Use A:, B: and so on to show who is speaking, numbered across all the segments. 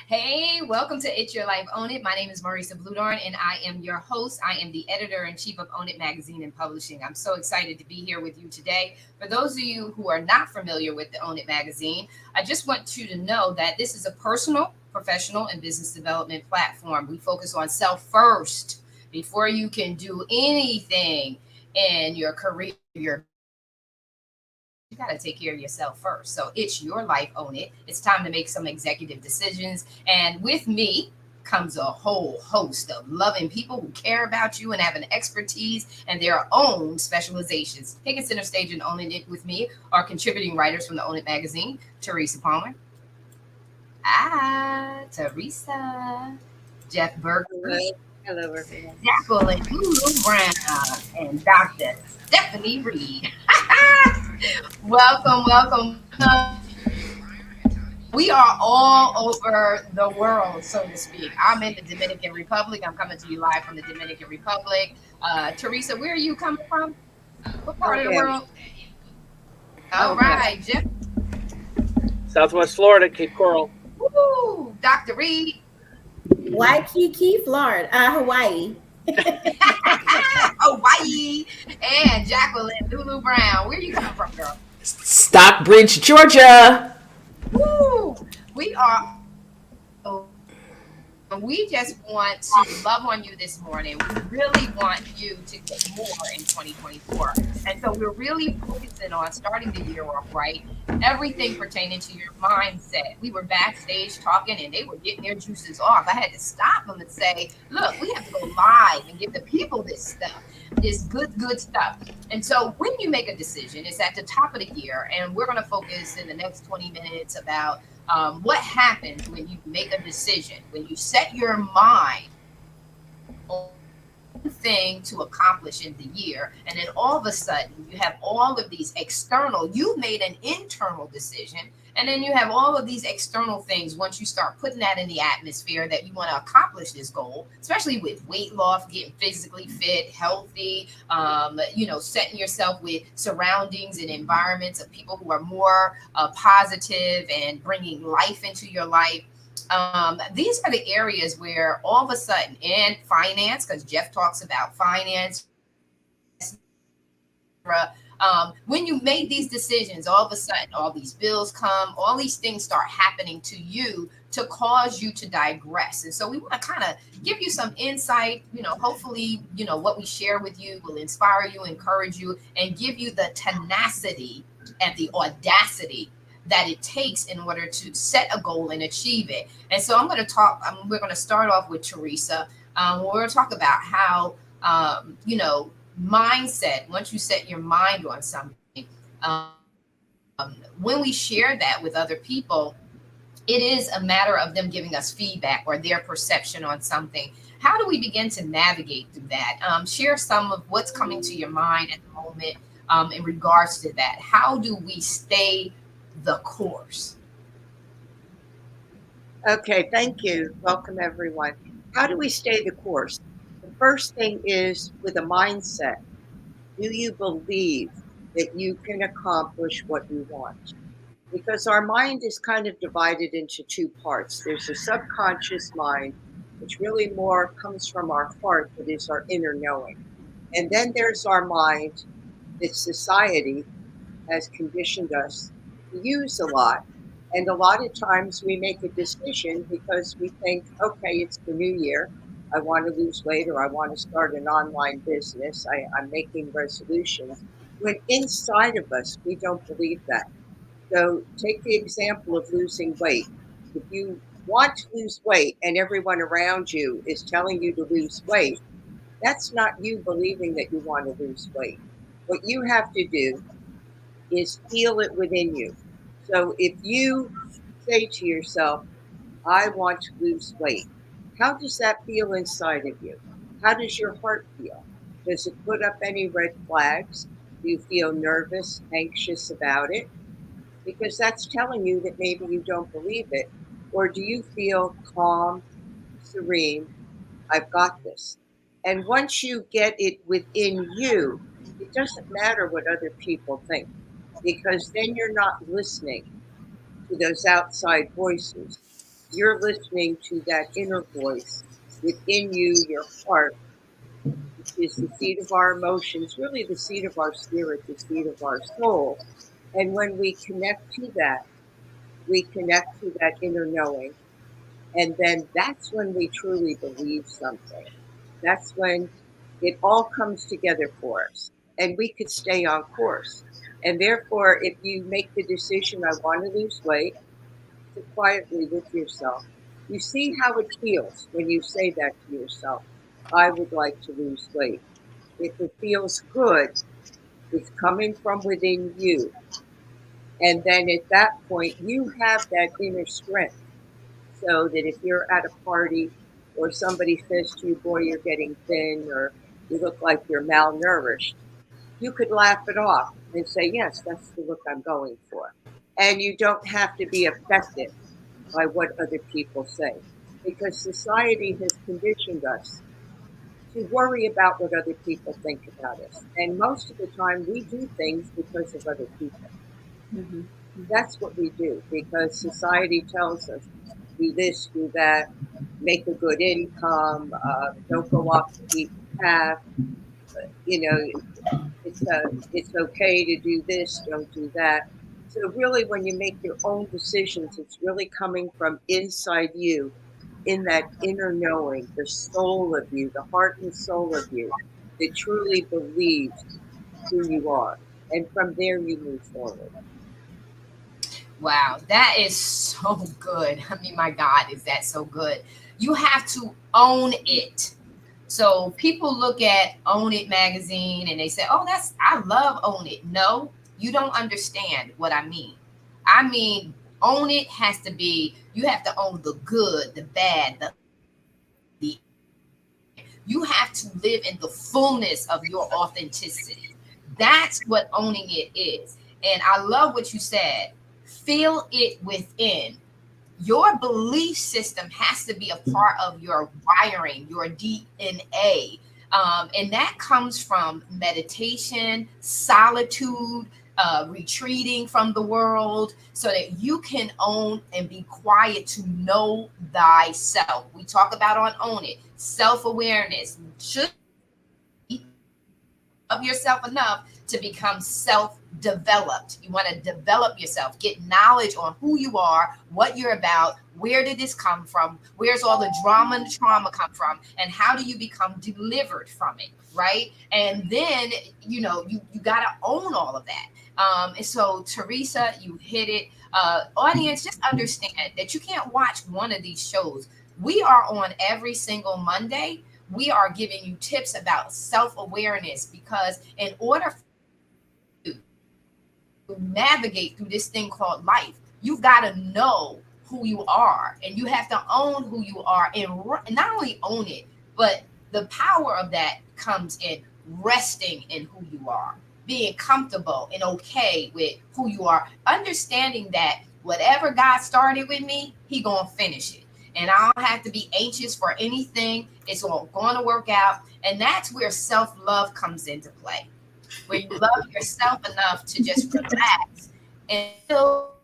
A: Hey, welcome to It's Your Life, Own It. My name is Marisa Bludorn, and I am your host. I am the editor in chief of Own It Magazine and Publishing. I'm so excited to be here with you today. For those of you who are not familiar with the Own It Magazine, I just want you to know that this is a personal, professional, and business development platform. We focus on self first before you can do anything in your career, your you got to take care of yourself first. So it's your life, own it. It's time to make some executive decisions. And with me comes a whole host of loving people who care about you and have an expertise and their own specializations. Taking center stage and owning it with me are contributing writers from the Own It magazine, Teresa Palmer. Teresa. Jeff Berkeley.
B: Hello, hello everyone.
A: Jacqueline Lulu Brown. And Dr. Stephanie Reed. Welcome, welcome. We are all over the world, so to speak. I'm in the Dominican Republic. I'm coming to you live from the Dominican Republic. Teresa, where are you coming from? What part of the
B: Alabama.
A: world? All
B: Alabama.
A: right, Jeff.
C: Southwest Florida, Cape Coral.
A: Woo! Dr. Reed.
D: Waikiki, Florida, Hawaii.
A: Hawaii. And Jacqueline Lulu Brown. Where you coming from, girl?
E: Stockbridge, Georgia.
A: Woo! We are. We just want to love on you this morning. We really want you to get more in 2024. And so we're really focusing on starting the year off right. Everything pertaining to your mindset. We were backstage talking and they were getting their juices off. I had to stop them and say, look, we have to go live and give the people this stuff, this good stuff. And so when you make a decision, it's at the top of the year, and we're going to focus in the next 20 minutes about what happens when you make a decision, when you set your mind on one thing to accomplish in the year, and then all of a sudden you have all of these external, you made an internal decision, and then you have all of these external things once you start putting that in the atmosphere that you want to accomplish this goal, especially with weight loss, getting physically fit, healthy, setting yourself with surroundings and environments of people who are more positive and bringing life into your life. These are the areas where all of a sudden, and finance, because Jeff talks about finance, when you make these decisions, all of a sudden, all these bills come, all these things start happening to you to cause you to digress. And so we want to kind of give you some insight, hopefully, what we share with you will inspire you, encourage you, and give you the tenacity and the audacity that it takes in order to set a goal and achieve it. And so we're going to start off with Teresa. We're going to talk about how, mindset, once you set your mind on something, um, when we share that with other people, it is a matter of them giving us feedback or their perception on something. How do we begin to navigate through that? Share some of what's coming to your mind at the moment in regards to that. How do we stay the course?
B: Okay, thank you. Welcome everyone. How do we stay the course? The first thing is with a mindset. Do you believe that you can accomplish what you want? Because our mind is kind of divided into two parts. There's a subconscious mind, which really more comes from our heart, that is our inner knowing. And then there's our mind that society has conditioned us to use a lot. And a lot of times we make a decision because we think, okay, it's the new year. I want to lose weight or I want to start an online business. I'm making resolutions. When inside of us, we don't believe that. So take the example of losing weight. If you want to lose weight and everyone around you is telling you to lose weight, that's not you believing that you want to lose weight. What you have to do is feel it within you. So if you say to yourself, I want to lose weight, how does that feel inside of you? How does your heart feel? Does it put up any red flags? Do you feel nervous, anxious about it? Because that's telling you that maybe you don't believe it. Or do you feel calm, serene, I've got this? And once you get it within you, it doesn't matter what other people think, because then you're not listening to those outside voices. you're listening to that inner voice within you, your heart, which is the seat of our emotions, really the seat of our spirit, the seat of our soul. And when we connect to that, we connect to that inner knowing. And then that's when we truly believe something. That's when it all comes together for us. And we could stay on course. And therefore, if you make the decision, I want to lose weight, sit quietly with yourself. You see how it feels when you say that to yourself. I would like to lose weight. If it feels good, it's coming from within you. And then at that point, you have that inner strength. So that if you're at a party or somebody says to you, boy, you're getting thin or you look like you're malnourished, you could laugh it off and say, yes, that's the look I'm going for. And you don't have to be affected by what other people say because society has conditioned us to worry about what other people think about us. And most of the time, we do things because of other people.
D: Mhm.
B: That's what we do because society tells us do this, do that, make a good income, don't go off the beaten path. You know, it's okay to do this, don't do that. So really, when you make your own decisions, it's really coming from inside you, in that inner knowing, the soul of you, the heart and soul of you, that truly believes who you are, and from there you move forward.
A: Wow, that is so good. I mean, my God, is that so good? You have to own it. So people look at Own It magazine and they say, "Oh, I love Own It." No, you don't understand what I mean. I mean, own it has to be you have to own the good, the bad, the you have to live in the fullness of your authenticity. That's what owning it is. And I love what you said. Feel it within. Your belief system has to be a part of your wiring, your DNA. And that comes from meditation, solitude, retreating from the world so that you can own and be quiet to know thyself. We talk about on Own It, self awareness. Should love yourself enough to become self-developed. You want to develop yourself, get knowledge on who you are, what you're about, where did this come from, where's all the drama and the trauma come from, and how do you become delivered from it, right? And then, you got to own all of that. And so, Teresa, you hit it. Audience, just understand that you can't watch one of these shows. We are on every single Monday. We are giving you tips about self-awareness because in order to navigate through this thing called life, you've got to know who you are and you have to own who you are and not only own it, but the power of that comes in resting in who you are, being comfortable and okay with who you are, understanding that whatever God started with me, he gonna finish it. And I don't have to be anxious for anything. It's all going to work out. And that's where self-love comes into play. Where you love yourself enough to just relax and feel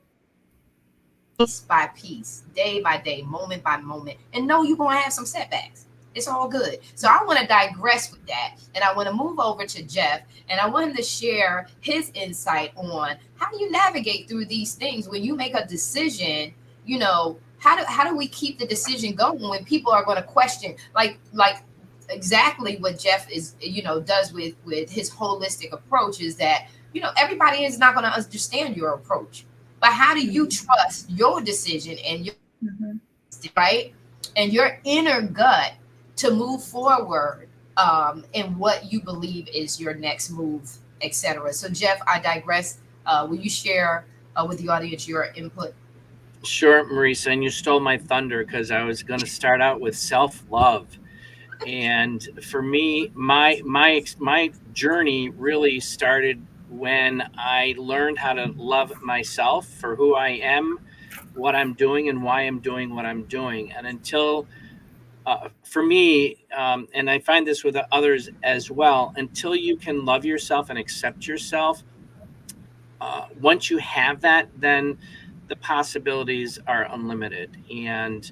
A: piece by piece, day by day, moment by moment, and know you're going to have some setbacks. It's all good. So I want to digress with that. And I want to move over to Jeff. And I want him to share his insight on how do you navigate through these things when you make a decision, how do we keep the decision going when people are going to question like exactly what Jeff is does with his holistic approach is that everybody is not going to understand your approach, but how do you trust your decision and your right and your inner gut to move forward in what you believe is your next move, etc. So Jeff, I digress. Will you share with the audience your input?
C: Sure, Marisa, and you stole my thunder because I was going to start out with self-love. And for me, my journey really started when I learned how to love myself for who I am, what I'm doing, and why I'm doing what I'm doing. And until, for me, and I find this with others as well, until you can love yourself and accept yourself, once you have that, then the possibilities are unlimited. And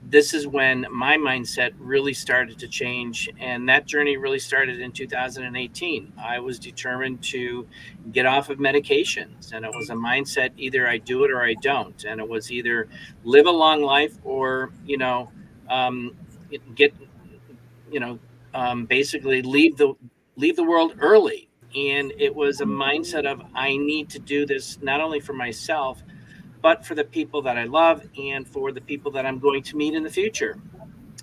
C: this is when my mindset really started to change. And that journey really started in 2018. I was determined to get off of medications. And it was a mindset, either I do it or I don't. And it was either live a long life or, get, basically leave the world early. And it was a mindset of, I need to do this not only for myself, but for the people that I love and for the people that I'm going to meet in the future.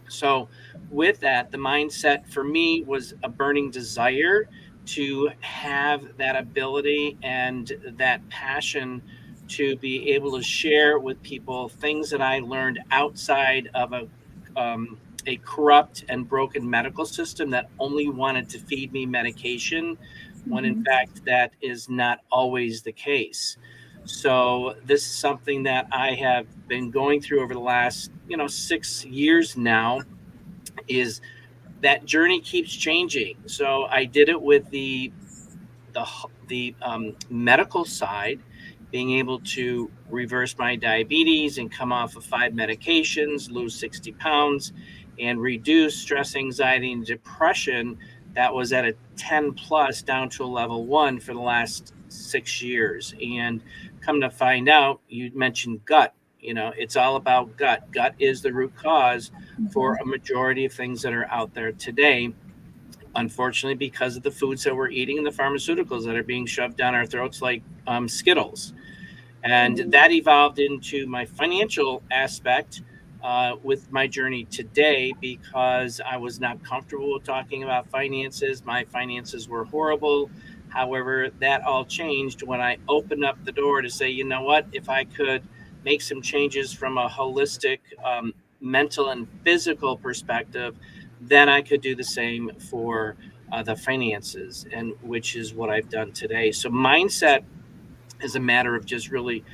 C: So with that, the mindset for me was a burning desire to have that ability and that passion to be able to share with people things that I learned outside of a corrupt and broken medical system that only wanted to feed me medication, when in fact that is not always the case. So this is something that I have been going through over the last 6 years now. Is that journey keeps changing. So I did it with the medical side, being able to reverse my diabetes and come off of 5 medications, lose 60 pounds, and reduce stress, anxiety, and depression that was at a 10 plus down to a level 1 for the last 6 years. And come to find out, you mentioned gut. It's all about gut. Gut is the root cause for a majority of things that are out there today. Unfortunately, because of the foods that we're eating and the pharmaceuticals that are being shoved down our throats like Skittles. And that evolved into my financial aspect with my journey today, because I was not comfortable with talking about finances. My finances were horrible. However, that all changed when I opened up the door to say, you know what, if I could make some changes from a holistic mental and physical perspective, then I could do the same for the finances, and which is what I've done today. So mindset is a matter of just really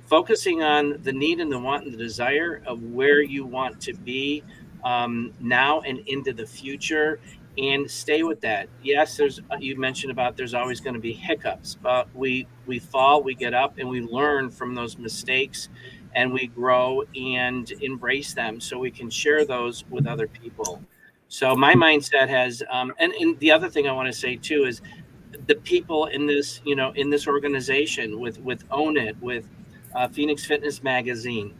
C: focusing on the need and the want and the desire of where you want to be now and into the future, and stay with that. Yes, you mentioned about there's always going to be hiccups, but we fall, we get up, and we learn from those mistakes, and we grow and embrace them so we can share those with other people. So my mindset has, and the other thing I want to say too is the people in this, in this organization with Own It, with Phoenix Fitness Magazine,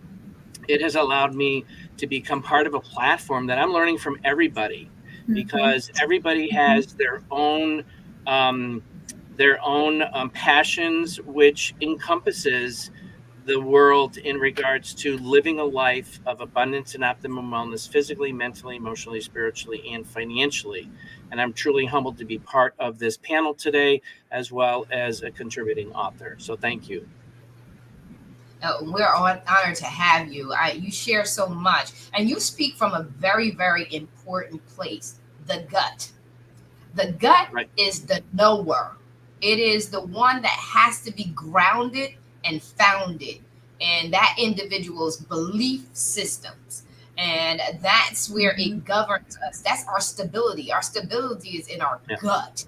C: it has allowed me to become part of a platform that I'm learning from everybody, because everybody has their own passions, which encompasses the world in regards to living a life of abundance and optimum wellness, physically, mentally, emotionally, spiritually, and financially. And I'm truly humbled to be part of this panel today, as well as a contributing author. So thank you.
A: We're honored to have you. You share so much, and you speak from a very, very important place, the gut. The gut is the knower. It is the one that has to be grounded and founded in that individual's belief systems. And that's where it governs us. That's our stability. Our stability is in our gut.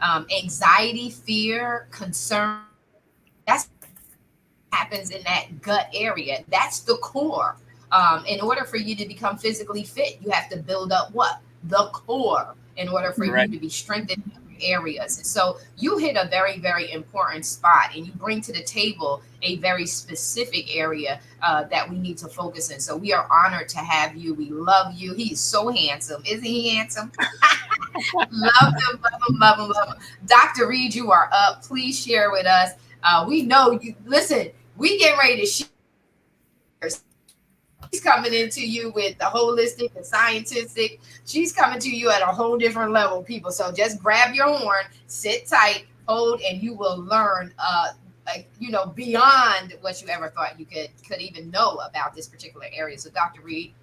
A: Anxiety, fear, concern, that's happens in that gut area. That's the core. In order for you to become physically fit, you have to build up what? The core, in order for you to be strengthened in areas. And so you hit a very, very important spot, and you bring to the table a very specific area that we need to focus in. So we are honored to have you. We love you. He's so handsome. Isn't he handsome? Love him, love him, love him, love him. Dr. Reed, you are up. Please share with us. We know you. Listen, we get ready to share. She's coming into you with the holistic and scientific. She's coming to you at a whole different level, people. So just grab your horn, sit tight, hold, and you will learn, beyond what you ever thought you could even know about this particular area. So, Dr. Reed.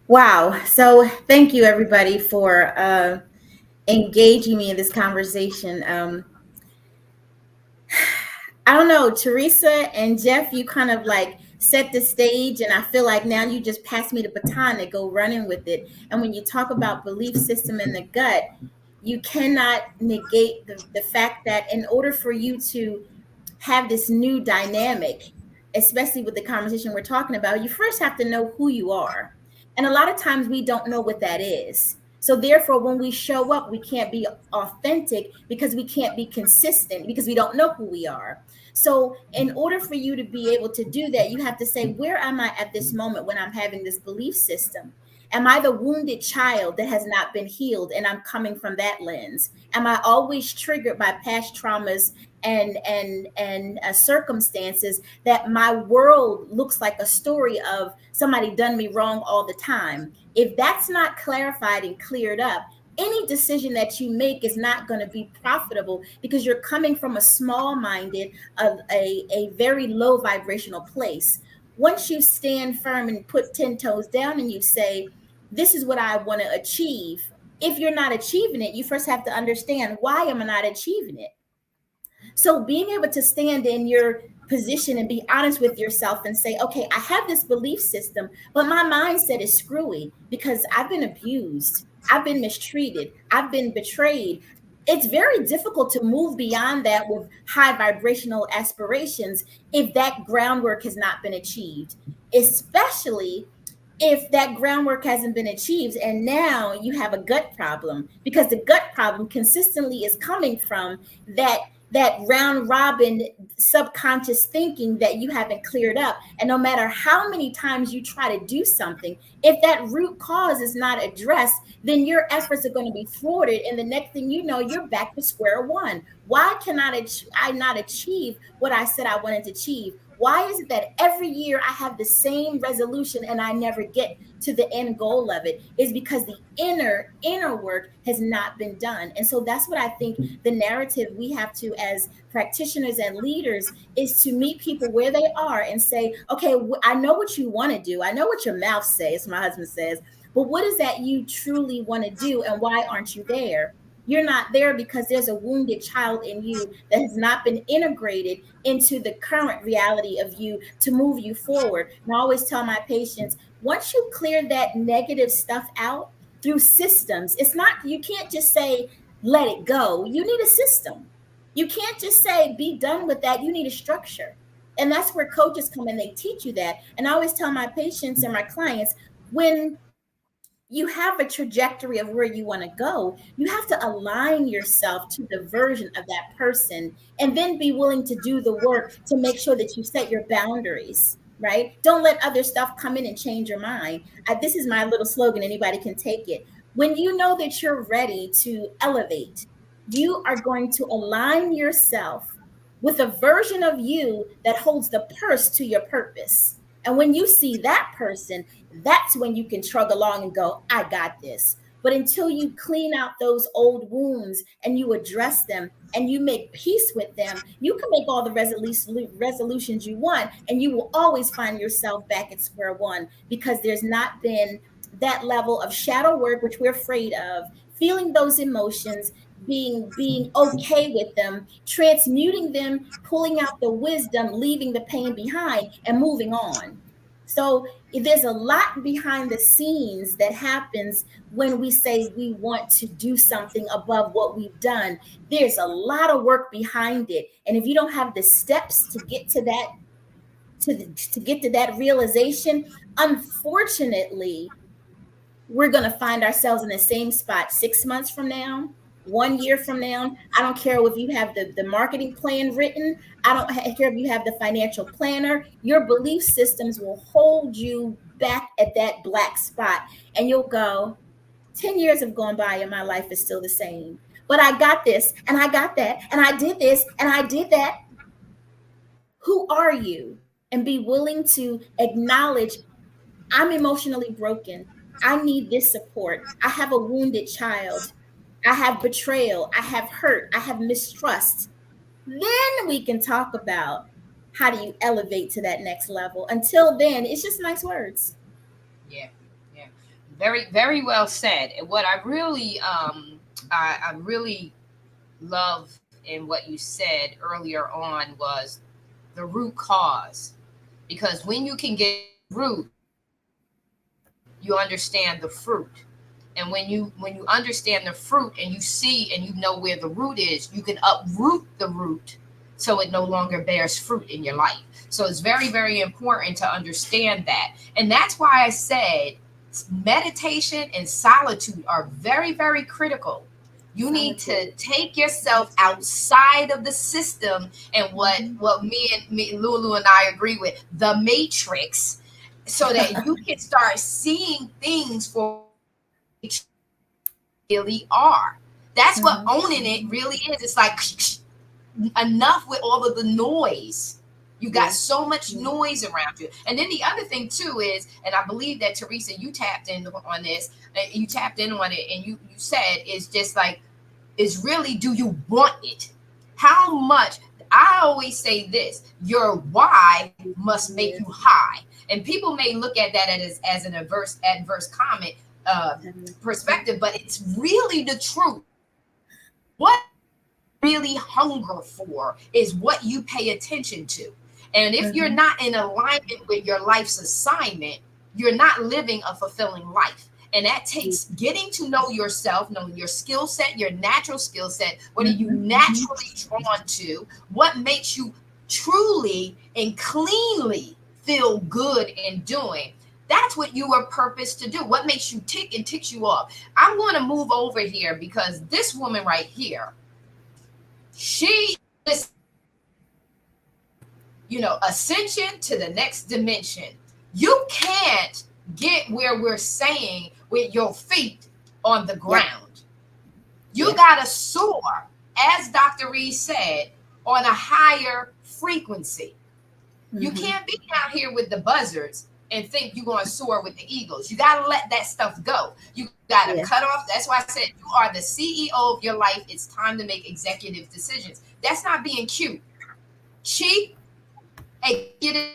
D: Wow. So thank you, everybody, for engaging me in this conversation. I don't know, Teresa and Jeff, you kind of like set the stage, and I feel like now you just passed me the baton to go running with it. And when you talk about belief system in the gut, you cannot negate the fact that in order for you to have this new dynamic, especially with the conversation we're talking about, you first have to know who you are. And a lot of times we don't know what that is. So therefore, when we show up, we can't be authentic because we can't be consistent because we don't know who we are. So in order for you to be able to do that, you have to say, where am I at this moment when I'm having this belief system? Am I the wounded child that has not been healed and I'm coming from that lens? Am I always triggered by past traumas and circumstances that my world looks like a story of somebody done me wrong all the time? If that's not clarified and cleared up, any decision that you make is not going to be profitable because you're coming from a small minded, a very low vibrational place. Once you stand firm and put 10 toes down and you say, this is what I want to achieve. If you're not achieving it, you first have to understand, why am I not achieving it? So being able to stand in your position and be honest with yourself and say, okay, I have this belief system, but my mindset is screwy because I've been abused. I've been mistreated. I've been betrayed. It's very difficult to move beyond that with high vibrational aspirations if that groundwork has not been achieved, especially if that groundwork hasn't been achieved and now you have a gut problem, because the gut problem consistently is coming from that round robin subconscious thinking that you haven't cleared up. And no matter how many times you try to do something, if that root cause is not addressed, then your efforts are going to be thwarted. And the next thing you know, you're back to square one. Why cannot I not achieve what I said I wanted to achieve? Why is it that every year I have the same resolution and I never get to the end goal of it? Is because the inner work has not been done. And so that's what I think the narrative we have to, as practitioners and leaders, is to meet people where they are and say, okay, I know what you want to do. I know what your mouth says, my husband says, but what is that you truly want to do and why aren't you there? You're not there because there's a wounded child in you that has not been integrated into the current reality of you to move you forward. And I always tell my patients, once you clear that negative stuff out through systems, it's not, you can't just say, let it go. You need a system. You can't just say, be done with that. You need a structure. And that's where coaches come in. They teach you that. And I always tell my patients and my clients, when you have a trajectory of where you want to go, you have to align yourself to the version of that person and then be willing to do the work to make sure that you set your boundaries, right? Don't let other stuff come in and change your mind. This is my little slogan. Anybody can take it. When you know that you're ready to elevate, you are going to align yourself with a version of you that holds the purse to your purpose. And when you see that person, that's when you can shrug along and go, I got this. But until you clean out those old wounds and you address them and you make peace with them, you can make all the resolutions you want, and you will always find yourself back at square one because there's not been that level of shadow work, which we're afraid of, feeling those emotions, being okay with them, transmuting them, pulling out the wisdom, leaving the pain behind, and moving on. So there's a lot behind the scenes that happens when we say we want to do something above what we've done. There's a lot of work behind it. And if you don't have the steps to get to that, to get to that realization, unfortunately, we're going to find ourselves in the same spot 6 months from now, 1 year from now. I don't care if you have the marketing plan written. I don't care if you have the financial planner. Your belief systems will hold you back at that black spot. And you'll go, 10 years have gone by and my life is still the same. But I got this and I got that and I did this and I did that. Who are you? And be willing to acknowledge, I'm emotionally broken. I need this support. I have a wounded child. I have betrayal. I have hurt. I have mistrust. Then we can talk about how do you elevate to that next level. Until then, it's just nice words.
A: Yeah. Very, very well said. And what I really, I really love in what you said earlier on was the root cause. Because when you can get root, you understand the fruit. And when you understand the fruit and you see and you know where the root is, you can uproot the root so it no longer bears fruit in your life. So it's very, very important to understand that. And that's why I said meditation and solitude are very, very critical. You need to take yourself outside of the system and what me Lulu and I agree with, the matrix, so that you can start seeing things for what they really are. That's what owning it really is. It's like enough with all of the noise. You got so much noise around you. And then the other thing too is, and I believe that Teresa, you tapped in on this, and you tapped in on it, and you said is just like, is really, do you want it? How much? I always say this: your why must make you high. And people may look at that as an adverse comment perspective, but it's really the truth. What you really hunger for is what you pay attention to. And if you're not in alignment with your life's assignment, you're not living a fulfilling life. And that takes getting to know yourself, knowing your skill set, your natural skill set. What are you naturally drawn to? What makes you truly and cleanly feel good in doing? That's what you are purposed to do. What makes you tick and ticks you off? I'm going to move over here because this woman right here, she is, ascension to the next dimension. You can't get where we're saying with your feet on the ground. You got to soar, as Dr. Reed said, on a higher frequency. You can't be out here with the buzzards and think you're going to soar with the eagles. You got to let that stuff go. You got to cut off. That's why I said you are the CEO of your life. It's time to make executive decisions. That's not being cute. Chief Executive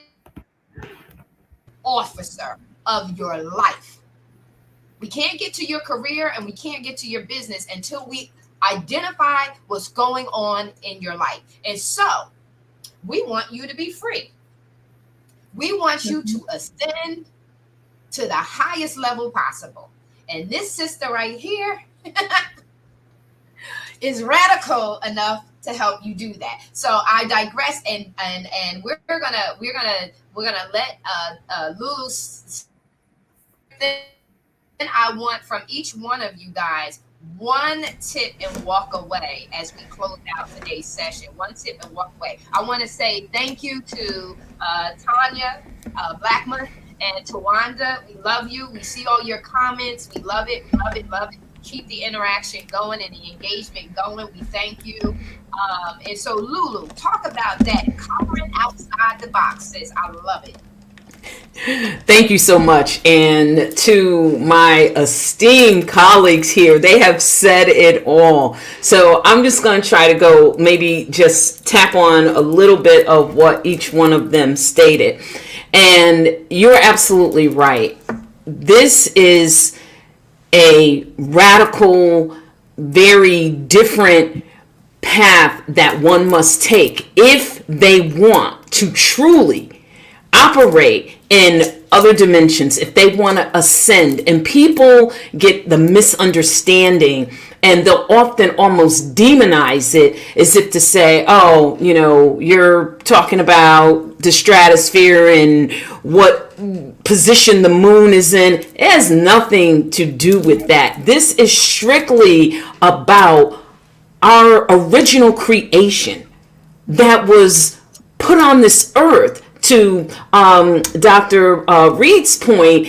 A: Officer of your life. We can't get to your career and we can't get to your business until we identify what's going on in your life. And so we want you to be free. We want you to ascend to the highest level possible. And this sister right here is radical enough to help you do that. So I digress, and we're gonna let Lulu. Then I want from each one of you guys one tip and walk away as we close out today's session. One tip and walk away. I want to say thank you to Tanya Blackman and Tawanda. We love you. We see all your comments. We love it. We love it. Love it. Keep the interaction going and the engagement going. We thank you. And so, Lulu, talk about that. Coloring outside the boxes. I love it.
E: Thank you so much. And to my esteemed colleagues here, they have said it all. So I'm just going to try to go maybe just tap on a little bit of what each one of them stated. And you're absolutely right. This is a radical, very different path that one must take if they want to truly operate in other dimensions, if they want to ascend. And people get the misunderstanding and they'll often almost demonize it as if to say, oh, you're talking about the stratosphere and what position the moon is in. It has nothing to do with that. This is strictly about our original creation that was put on this earth. To Dr. Reed's point,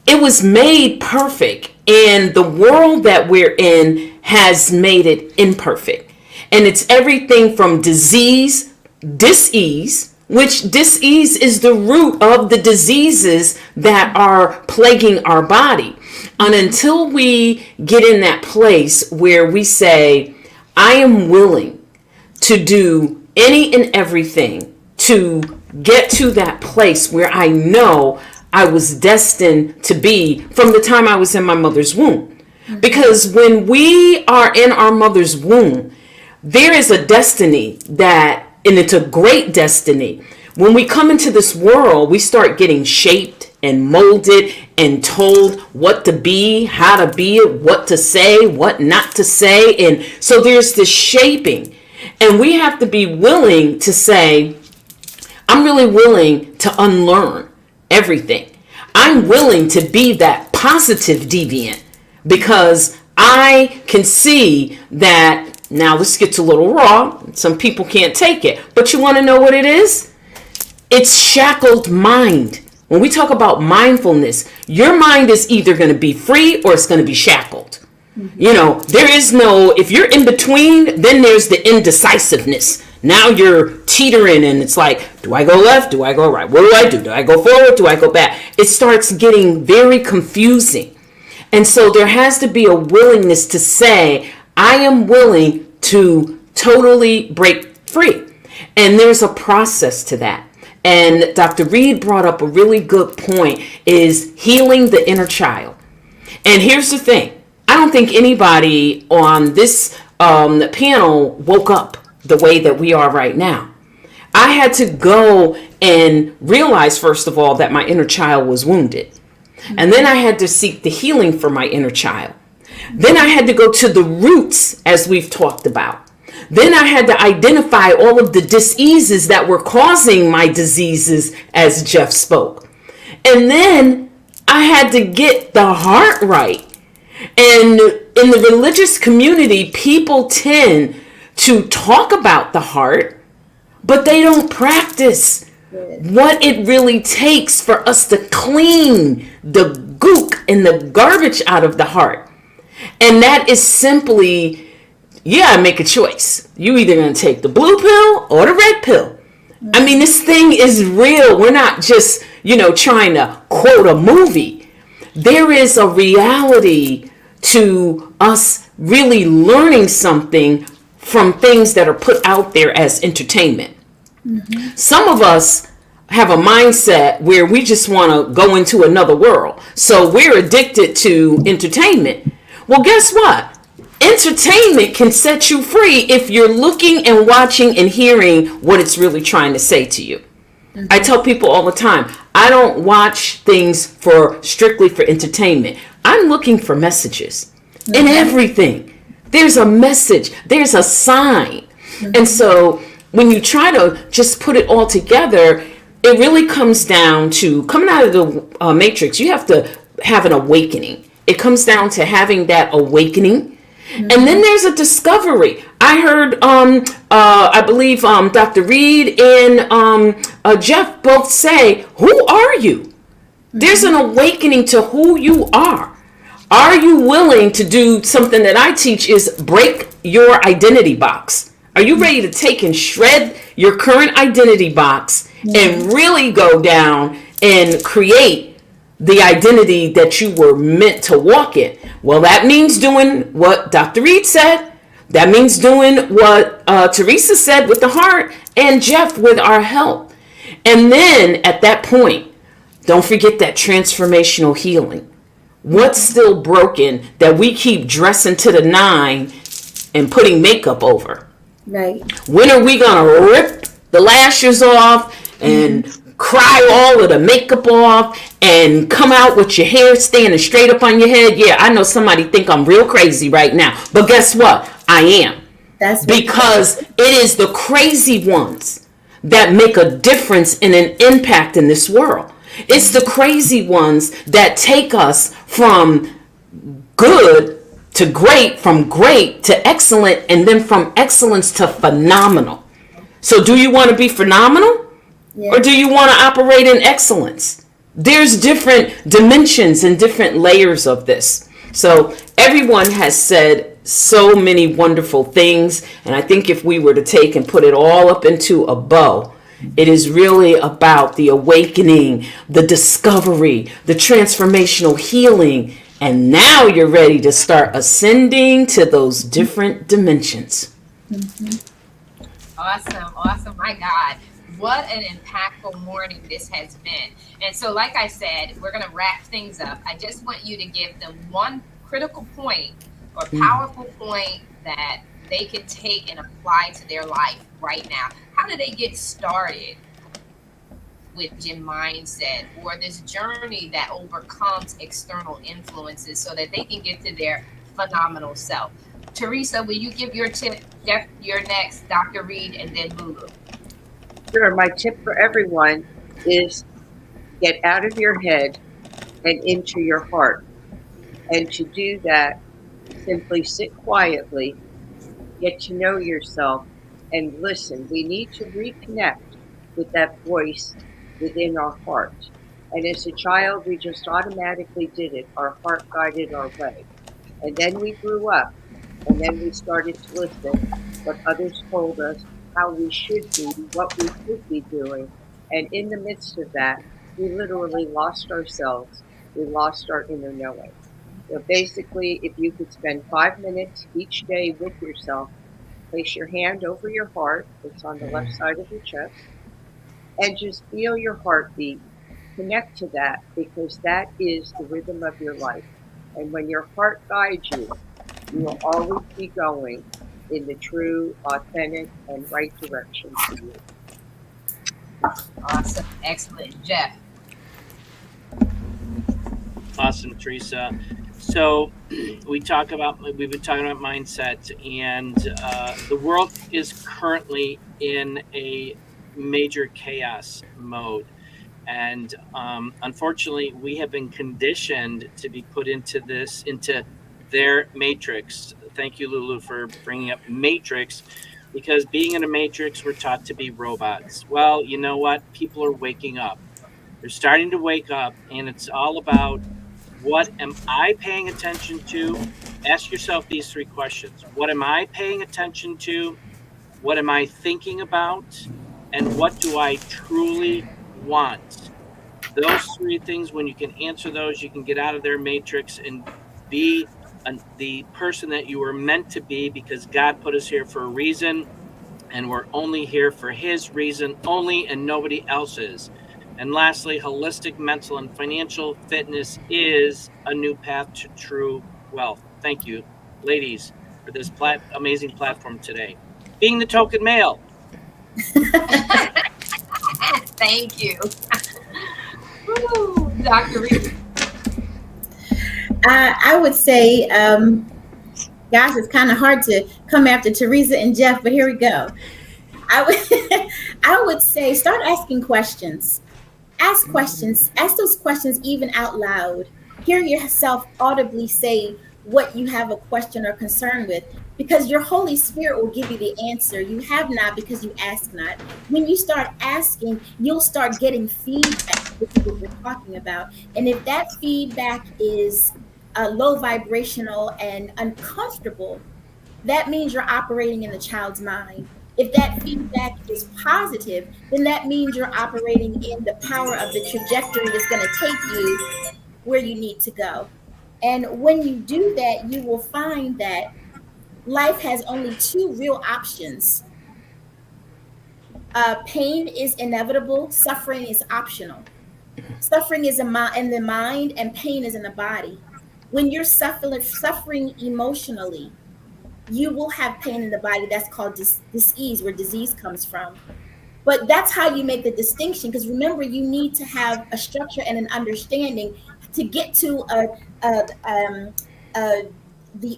E: it was made perfect, and the world that we're in has made it imperfect. And it's everything from disease, dis-ease, which dis-ease is the root of the diseases that are plaguing our body. And until we get in that place where we say, I am willing to do any and everything to get to that place where I know I was destined to be from the time I was in my mother's womb. Because when we are in our mother's womb, there is a destiny and it's a great destiny. When we come into this world, we start getting shaped and molded and told what to be, how to be it, what to say, what not to say. And so there's this shaping. And we have to be willing to say, I'm really willing to unlearn everything. I'm willing to be that positive deviant because I can see that. Now this gets a little raw. Some people can't take it. But you want to know what it is? It's shackled mind. When we talk about mindfulness, your mind is either going to be free or it's going to be shackled. You know, there is no, if you're in between, then there's the indecisiveness. Now you're teetering and it's like, do I go left? Do I go right? What do I do? Do I go forward? Do I go back? It starts getting very confusing. And so there has to be a willingness to say, I am willing to totally break free. And there's a process to that. And Dr. Reed brought up a really good point, is healing the inner child. And here's the thing. I don't think anybody on this panel woke up the way that we are right now. I had to go and realize, first of all, that my inner child was wounded. And then I had to seek the healing for my inner child. Then I had to go to the roots, as we've talked about. Then I had to identify all of the diseases that were causing my diseases, as Jeff spoke. And then I had to get the heart right. And in the religious community, people tend to talk about the heart, but they don't practice what it really takes for us to clean the gook and the garbage out of the heart. And that is simply, make a choice. You either going to take the blue pill or the red pill. I mean, this thing is real. We're not just, trying to quote a movie. There is a reality to us really learning something from things that are put out there as entertainment. Mm-hmm. Some of us have a mindset where we just want to go into another world. So we're addicted to entertainment. Well, guess what? Entertainment can set you free if you're looking and watching and hearing what it's really trying to say to you. Mm-hmm. I tell people all the time, I don't watch things strictly for entertainment. I'm looking for messages in everything. There's a message. There's a sign. Mm-hmm. And so when you try to just put it all together, it really comes down to coming out of the matrix. You have to have an awakening. It comes down to having that awakening. Mm-hmm. And then there's a discovery. I heard, I believe Dr. Reed and Jeff both say, who are you? Mm-hmm. There's an awakening to who you are. Are you willing to do something that I teach is break your identity box? Are you ready to take and shred your current identity box and really go down and create the identity that you were meant to walk in? Well, that means doing what Dr. Reed said. That means doing what Teresa said with the heart, and Jeff with our help. And then at that point, don't forget that transformational healing. What's still broken that we keep dressing to the nine and putting makeup over? Right. When are we going to rip the lashes off and cry all of the makeup off and come out with your hair standing straight up on your head? Yeah, I know somebody think I'm real crazy right now, but guess what? I am. That's because it is the crazy ones that make a difference and an impact in this world. It's the crazy ones that take us from good to great, from great to excellent, and then from excellence to phenomenal. So do you want to be phenomenal? Yeah. Or do you want to operate in excellence? There's different dimensions and different layers of this. So everyone has said so many wonderful things. And I think if we were to take and put it all up into a bow, it is really about the awakening, the discovery, the transformational healing. And now you're ready to start ascending to those different dimensions.
A: Mm-hmm. Awesome. My God. What an impactful morning this has been. And so, like I said, we're going to wrap things up. I just want you to give them one critical point or powerful point that they can take and apply to their life right now. How do they get started with Gym Mindset or this journey that overcomes external influences so that they can get to their phenomenal self? Teresa, will you give your tip? Jeff, you're next, Dr. Reed, and then Lulu.
B: Sure. My tip for everyone is get out of your head and into your heart. And to do that, simply sit quietly, get to know yourself, and listen. We need to reconnect with that voice within our heart. And as a child, we just automatically did it. Our heart guided our way. And then we grew up, and then we started to listen what others told us, how we should be, what we should be doing. And in the midst of that, we literally lost ourselves. We lost our inner knowing. So basically, if you could spend 5 minutes each day with yourself, place your hand over your heart, it's on the left side of your chest, and just feel your heartbeat. Connect to that, because that is the rhythm of your life. And when your heart guides you, you will always be going in the true, authentic, and right direction for you.
A: Awesome. Excellent. Jeff.
C: Awesome, Teresa. So we've been talking about mindset, and the world is currently in a major chaos mode. And unfortunately, we have been conditioned to be put into their matrix. Thank you, Lulu, for bringing up matrix, because being in a matrix, we're taught to be robots. Well, you know what? People are waking up. They're starting to wake up, and it's all about, what am I paying attention to? Ask yourself these 3 questions. What am I paying attention to? What am I thinking about? And what do I truly want? Those 3 things, when you can answer those, you can get out of their matrix and be the person that you were meant to be, because God put us here for a reason, and we're only here for His reason only, and nobody else's. And lastly, holistic mental and financial fitness is a new path to true wealth. Thank you, ladies, for this amazing platform today. Being the token male.
A: Thank you. Woo, Dr. Reed.
D: I would say, gosh, it's kind of hard to come after Teresa and Jeff, but here we go. I would say start asking questions. Ask questions. Ask those questions even out loud. Hear yourself audibly say what you have a question or concern with, because your Holy Spirit will give you the answer. You have not because you ask not. When you start asking, you'll start getting feedback, which is what we're talking about. And if that feedback is low vibrational and uncomfortable, that means you're operating in the child's mind. If that feedback is positive, then that means you're operating in the power of the trajectory that's going to take you where you need to go. And when you do that, you will find that life has only 2 real options. Pain is inevitable. Suffering is optional. Suffering is in the mind, and pain is in the body. When you're suffering emotionally, you will have pain in the body. That's called disease, where disease comes from. But that's how you make the distinction, because remember, you need to have a structure and an understanding to get to the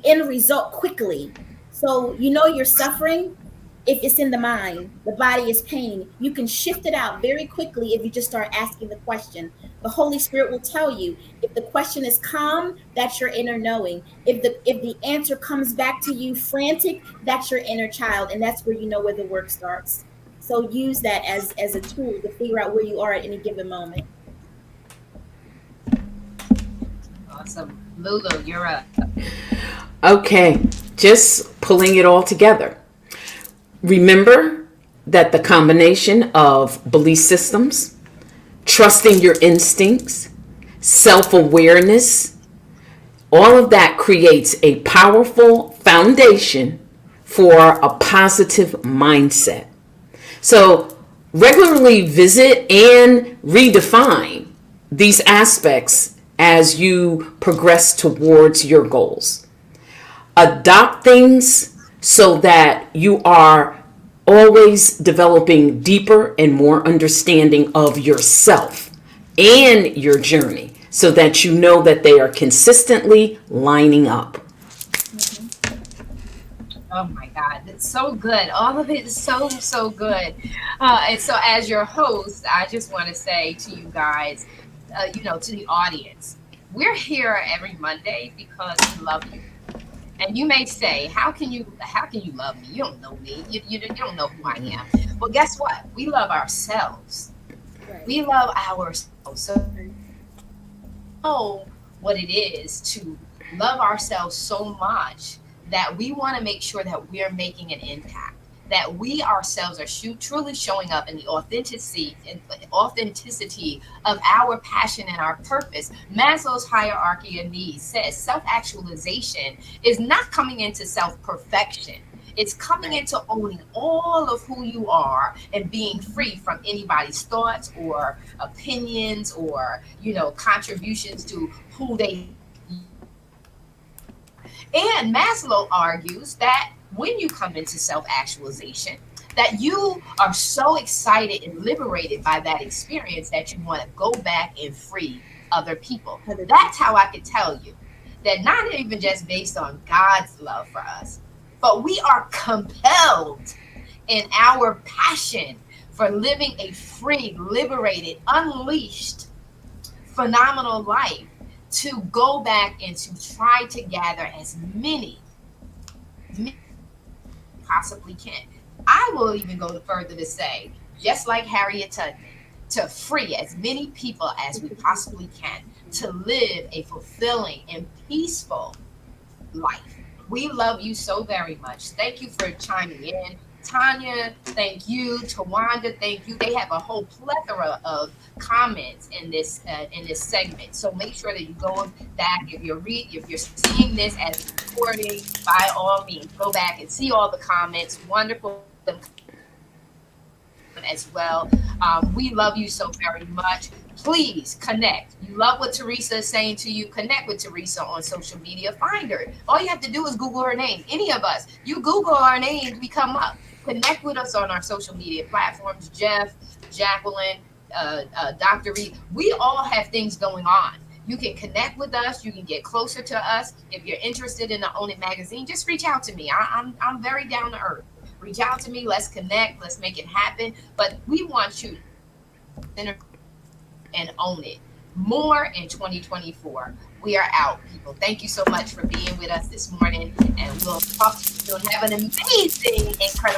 D: end result quickly. So you know you're suffering if it's in the mind, the body is pain. You can shift it out very quickly if you just start asking the question. The Holy Spirit will tell you if the question is calm, that's your inner knowing. If the answer comes back to you frantic, that's your inner child, and that's where you know where the work starts. So use that as a tool to figure out where you are at any given moment.
A: Awesome. Lulu, you're up.
E: Okay, just pulling it all together. Remember that the combination of belief systems, trusting your instincts, self-awareness, all of that creates a powerful foundation for a positive mindset. So regularly visit and redefine these aspects as you progress towards your goals. Adopt things so that you are always developing deeper and more understanding of yourself and your journey, so that you know that they are consistently lining up.
A: Oh my God, it's so good. All of it is so, so good. And so, as your host, I just want to say to you guys, to the audience, we're here every Monday because we love you. And you may say, how can you love me? You don't know me. You don't know who I am. Well, guess what? We love ourselves.
D: Right.
A: We love ourselves. So know what it is to love ourselves so much that we want to make sure that we're making an impact, that we ourselves are truly showing up in the authenticity of our passion and our purpose. Maslow's hierarchy of needs says self-actualization is not coming into self-perfection. It's coming into owning all of who you are and being free from anybody's thoughts or opinions or, contributions to who they. And Maslow argues that when you come into self-actualization, that you are so excited and liberated by that experience that you want to go back and free other people. That's how I could tell you that not even just based on God's love for us, but we are compelled in our passion for living a free, liberated, unleashed, phenomenal life to go back and to try to gather as many possibly can. I will even go further to say, just like Harriet Tubman, to free as many people as we possibly can to live a fulfilling and peaceful life. We love you so very much. Thank you for chiming in. Tanya, thank you. Tawanda, thank you. They have a whole plethora of comments in this segment. So make sure that you go back if you're seeing this as a recording. By all means, go back and see all the comments. Wonderful as well. We love you so very much. Please connect. You love what Teresa is saying to you. Connect with Teresa on social media. Find her. All you have to do is Google her name. Any of us, you Google our names, we come up. Connect with us on our social media platforms. Jeff, Jacqueline, Dr. Reed. We all have things going on. You can connect with us. You can get closer to us. If you're interested in the Own It magazine, just reach out to me. I'm very down to earth. Reach out to me. Let's connect. Let's make it happen. But we want you to and own it more in 2024. We are out, people. Thank you so much for being with us this morning, and we'll talk to you soon. Have an amazing, incredible